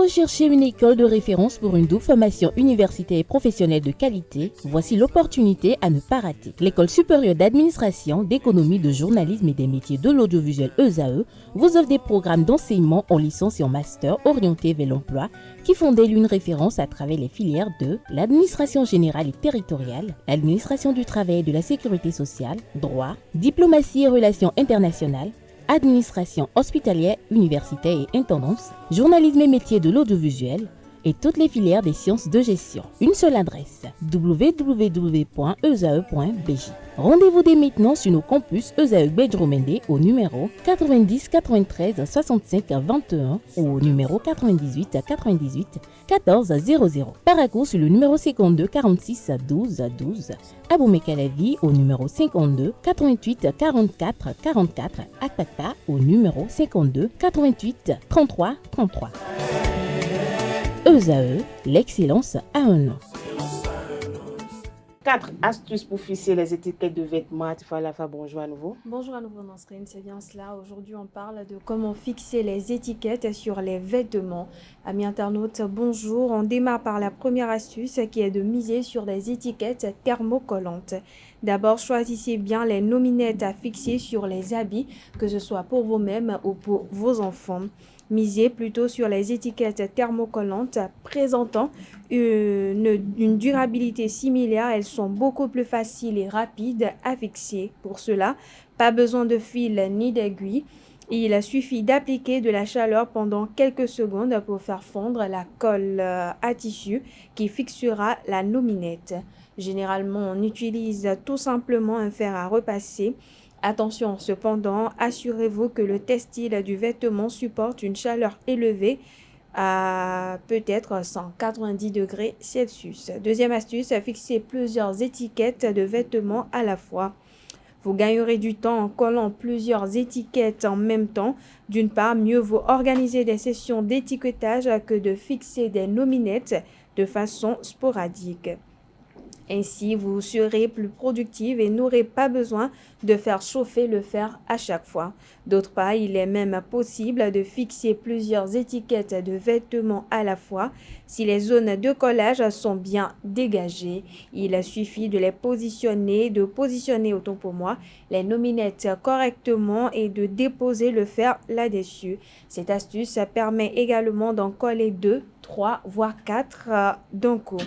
recherchez une école de référence pour une double formation universitaire et professionnelle de qualité? Voici l'opportunité à ne pas rater. L'École supérieure d'administration, d'économie, de journalisme et des métiers de l'audiovisuel ESAE vous offre des programmes d'enseignement en licence et en master orientés vers l'emploi qui font d'elle une référence à travers les filières de l'administration générale et territoriale, l'administration du travail et de la sécurité sociale, droit, diplomatie et relations internationales, administration hospitalière, universitaire et intendance, journalisme et métiers de l'audiovisuel et toutes les filières des sciences de gestion. Une seule adresse, www.esae.bj. Rendez-vous dès maintenant sur nos campus ESAE Bedjromende au numéro 90 93 65 21 ou au numéro 98 98 14 00. Paracourt sur le numéro 52 46 12 12. Aboumé-Calavi au numéro 52 88 44 44. Akpaka au numéro 52 88 33 33. ESAE, l'excellence à un nom. 4 astuces pour fixer les étiquettes de vêtements. Tifalafa, bonjour à nouveau. Bonjour à nouveau Nasrine, c'est bien cela. Aujourd'hui, on parle de comment fixer les étiquettes sur les vêtements. Amis internautes, bonjour. On démarre par la première astuce qui est de miser sur des étiquettes thermocollantes. D'abord, choisissez bien les nominettes à fixer sur les habits, que ce soit pour vous-même ou pour vos enfants. Misez plutôt sur les étiquettes thermocollantes présentant une durabilité similaire. Elles sont beaucoup plus faciles et rapides à fixer. Pour cela, pas besoin de fil ni d'aiguille. Il suffit d'appliquer de la chaleur pendant quelques secondes pour faire fondre la colle à tissu qui fixera la nominette. Généralement, on utilise tout simplement un fer à repasser. Attention cependant, assurez-vous que le textile du vêtement supporte une chaleur élevée à peut-être 190 degrés Celsius. Deuxième astuce, fixer plusieurs étiquettes de vêtements à la fois. Vous gagnerez du temps en collant plusieurs étiquettes en même temps. D'une part, mieux vaut organiser des sessions d'étiquetage que de fixer des nominettes de façon sporadique. Ainsi, vous serez plus productive et n'aurez pas besoin de faire chauffer le fer à chaque fois. D'autre part, il est même possible de fixer plusieurs étiquettes de vêtements à la fois si les zones de collage sont bien dégagées. Il suffit de positionner autant pour moi les nominettes correctement et de déposer le fer là-dessus. Cette astuce permet également d'en coller 2, 3, voire 4 d'un coup.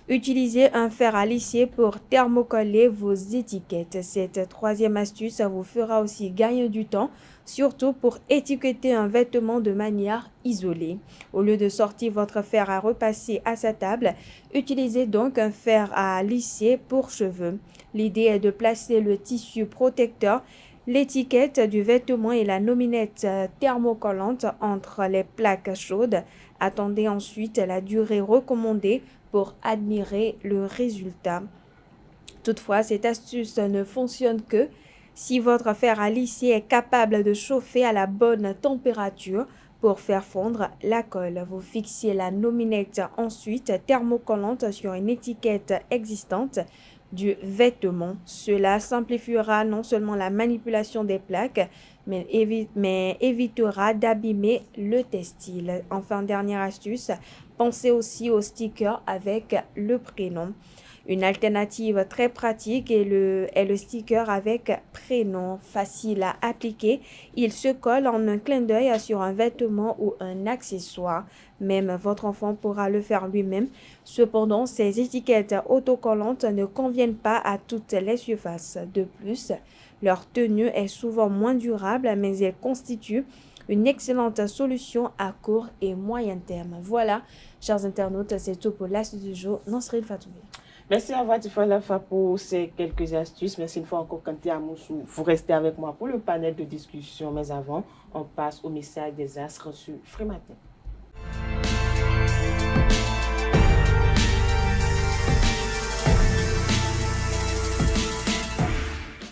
Utilisez un fer à lisser pour thermocoller vos étiquettes. Cette troisième astuce vous fera aussi gagner du temps, surtout pour étiqueter un vêtement de manière isolée. Au lieu de sortir votre fer à repasser à sa table, utilisez donc un fer à lisser pour cheveux. L'idée est de placer le tissu protecteur, l'étiquette du vêtement et la nominette thermocollante entre les plaques chaudes. Attendez ensuite la durée recommandée pour admirer le résultat. Toutefois, cette astuce ne fonctionne que si votre fer à lisser est capable de chauffer à la bonne température pour faire fondre la colle. Vous fixez la nominette ensuite thermocollante sur une étiquette existante du vêtement. Cela simplifiera non seulement la manipulation des plaques, mais évitera d'abîmer le textile. Enfin, dernière astuce, pensez aussi au sticker avec le prénom. Une alternative très pratique est le sticker avec prénom, facile à appliquer. Il se colle en un clin d'œil sur un vêtement ou un accessoire. Même votre enfant pourra le faire lui-même. Cependant, ces étiquettes autocollantes ne conviennent pas à toutes les surfaces. De plus, leur tenue est souvent moins durable, mais elles constituent une excellente solution à court et moyen terme. Voilà, chers internautes, c'est tout pour l'astuce du jour. Nasrine Fatoumé. Merci à vous, Tifalafa, pour ces quelques astuces. Merci une fois encore, Kanté Amoussou. Vous restez avec moi pour le panel de discussion. Mais avant, on passe au message des astres sur Freematin.